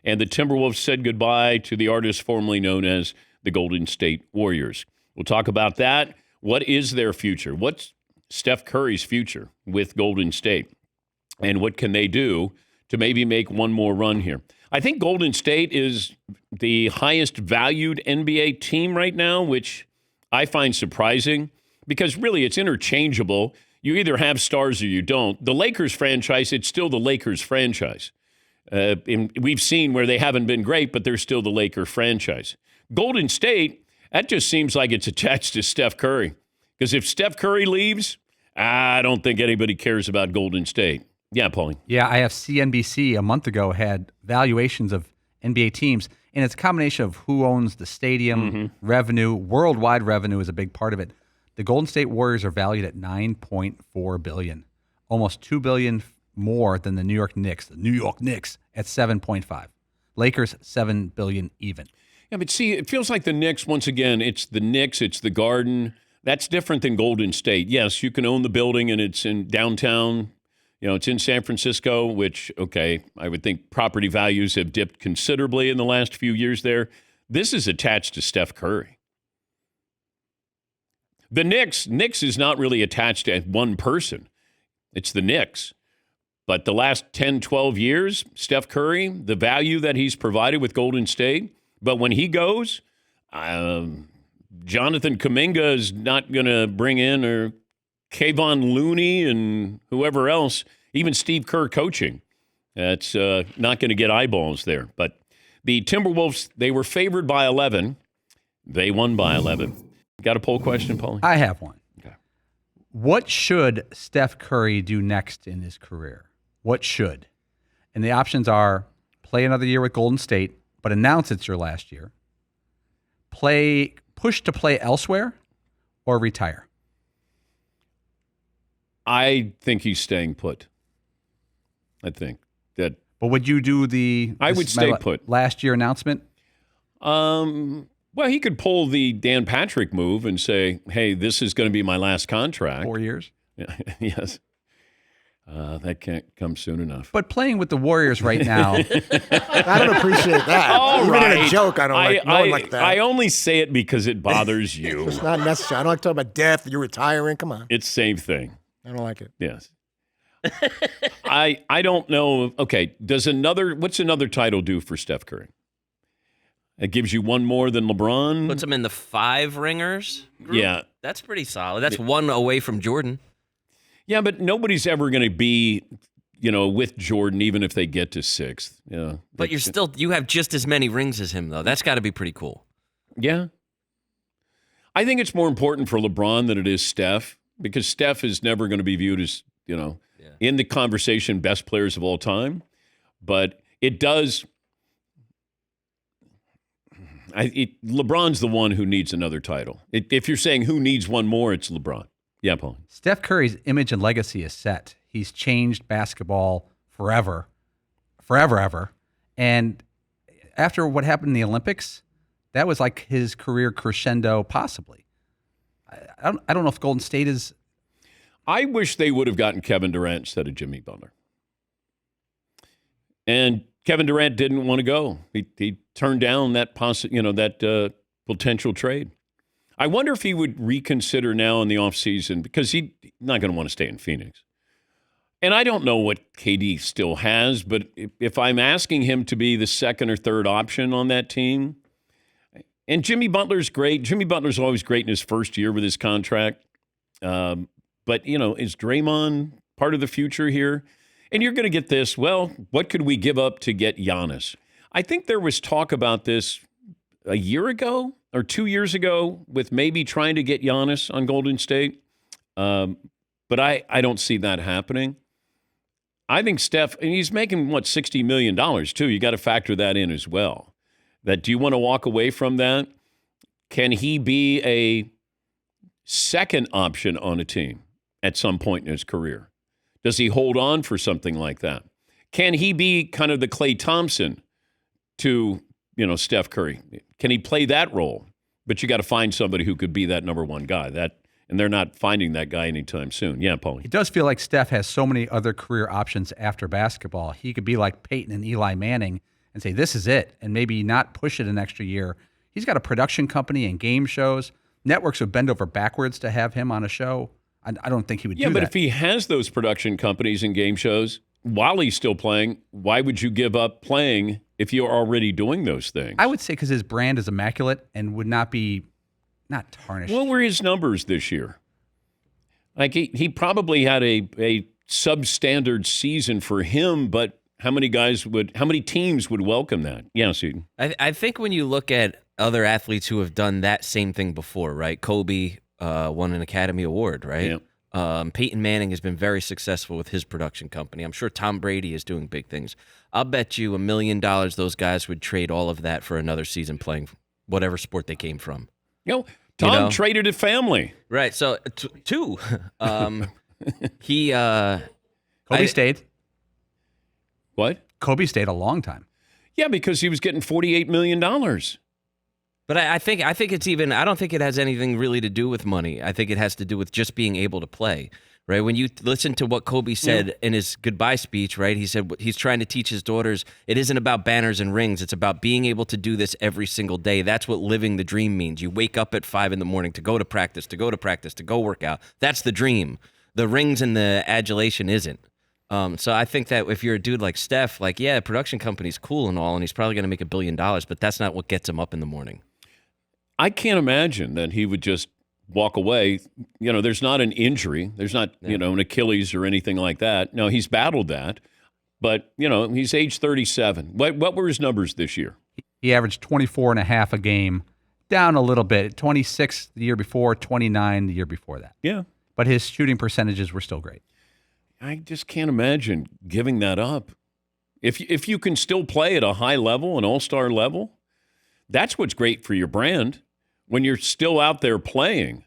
And the Timberwolves said goodbye to the artist formerly known as the Golden State Warriors. We'll talk about that. What is their future? What's Steph Curry's future with Golden State? And what can they do to maybe make one more run here? I think Golden State is the highest valued NBA team right now, which I find surprising because really it's interchangeable. You either have stars or you don't. The Lakers franchise, it's still the Lakers franchise. We've seen where they haven't been great, but they're still the Laker franchise. Golden State, that just seems like it's attached to Steph Curry. Because if Steph Curry leaves, I don't think anybody cares about Golden State. Yeah, Paulie. Yeah, I have CNBC a month ago had valuations of NBA teams, and it's a combination of who owns the stadium, revenue, worldwide revenue is a big part of it. The Golden State Warriors are valued at $9.4 billion, almost $2 billion more than the New York Knicks. The New York Knicks at $7.5. Lakers, $7 billion even. Yeah, but see, it feels like the Knicks, once again, it's the Knicks, it's the Garden. That's different than Golden State. Yes, you can own the building and it's in downtown. You know, it's in San Francisco, which, okay, I would think property values have dipped considerably in the last few years there. This is attached to Steph Curry. The Knicks is not really attached to one person. It's the Knicks. But the last 10, 12 years, Steph Curry, the value that he's provided with Golden State, but when he goes, Jonathan Kuminga is not going to bring in or Kayvon Looney and whoever else, even Steve Kerr coaching. That's not going to get eyeballs there. But the Timberwolves, they were favored by 11. They won by 11. Got a poll question, Paulie? I have one. Okay. What should Steph Curry do next in his career? What should? And the options are play another year with Golden State, but announce it's your last year. Push to play elsewhere, or retire. I think he's staying put. I think that. But would you do I would stay put. Last year announcement? Well, he could pull the Dan Patrick move and say, hey, this is going to be my last contract. 4 years? Yes. That can't come soon enough. But playing with the Warriors right now. I don't appreciate that. All Even right. in a joke, I don't like no one like that. I only say it because it bothers you. It's not necessary. I don't like talking about death. You're retiring. Come on. It's the same thing. I don't like it. Yes. I don't know. Okay. What's another title do for Steph Curry? It gives you one more than LeBron. Puts him in the 5 ringers group. Yeah. That's pretty solid. That's one away from Jordan. Yeah, but nobody's ever going to be, with Jordan, even if they get to 6th. Yeah. But you have just as many rings as him, though. That's got to be pretty cool. Yeah. I think it's more important for LeBron than it is Steph, because Steph is never going to be viewed as, in the conversation, best players of all time. But it does. LeBron's the one who needs another title. If you're saying who needs one more, it's LeBron. Yeah, Paul. Steph Curry's image and legacy is set. He's changed basketball forever. And after what happened in the Olympics, that was like his career crescendo, possibly. I don't know if Golden State is. I wish they would have gotten Kevin Durant instead of Jimmy Butler. And Kevin Durant didn't want to go. He turned down that potential trade. I wonder if he would reconsider now in the offseason, because he's not going to want to stay in Phoenix. And I don't know what KD still has, but if I'm asking him to be the second or third option on that team, and Jimmy Butler's great. Jimmy Butler's always great in his first year with his contract. But, is Draymond part of the future here? And you're going to get this, well, what could we give up to get Giannis? I think there was talk about this a year ago or 2 years ago with maybe trying to get Giannis on Golden State. But I don't see that happening. I think Steph, and he's making, $60 million too. You got to factor that in as well. Do you want to walk away from that? Can he be a second option on a team at some point in his career? Does he hold on for something like that? Can he be kind of the Klay Thompson to, Steph Curry? Can he play that role? But you got to find somebody who could be that number one guy. And they're not finding that guy anytime soon. Yeah, Paulie. It does feel like Steph has so many other career options after basketball. He could be like Peyton and Eli Manning and say, this is it, and maybe not push it an extra year. He's got a production company and game shows. Networks would bend over backwards to have him on a show. I don't think he would do that. Yeah, but if he has those production companies and game shows while he's still playing, why would you give up playing if you're already doing those things? I would say because his brand is immaculate and would not tarnished. What were his numbers this year? Like he probably had a substandard season for him, but how many teams would welcome that? Yeah, Seton. I think when you look at other athletes who have done that same thing before, right? Kobe won an Academy Award, right? Yeah. Peyton Manning has been very successful with his production company. I'm sure Tom Brady is doing big things. I'll bet you $1 million those guys would trade all of that for another season playing whatever sport they came from. Tom traded a family. Right. So two. He Kobe stayed. What? Kobe stayed a long time. Yeah, because he was getting $48 million. But I think it's even. I don't think it has anything really to do with money. I think it has to do with just being able to play. Right? When you listen to what Kobe said in his goodbye speech, right? He said he's trying to teach his daughters it isn't about banners and rings. It's about being able to do this every single day. That's what living the dream means. You wake up at 5 a.m. to go to practice, to go work out. That's the dream. The rings and the adulation isn't. So I think that if you're a dude like Steph, production company's cool and all, and he's probably going to make $1 billion, but that's not what gets him up in the morning. I can't imagine that he would just walk away. There's not an injury. There's not, an Achilles or anything like that. No, he's battled that. But, he's age 37. What were his numbers this year? He averaged 24 and a half a game, down a little bit. 26 the year before, 29 the year before that. Yeah. But his shooting percentages were still great. I just can't imagine giving that up. If you can still play at a high level, an all-star level, that's what's great for your brand when you're still out there playing.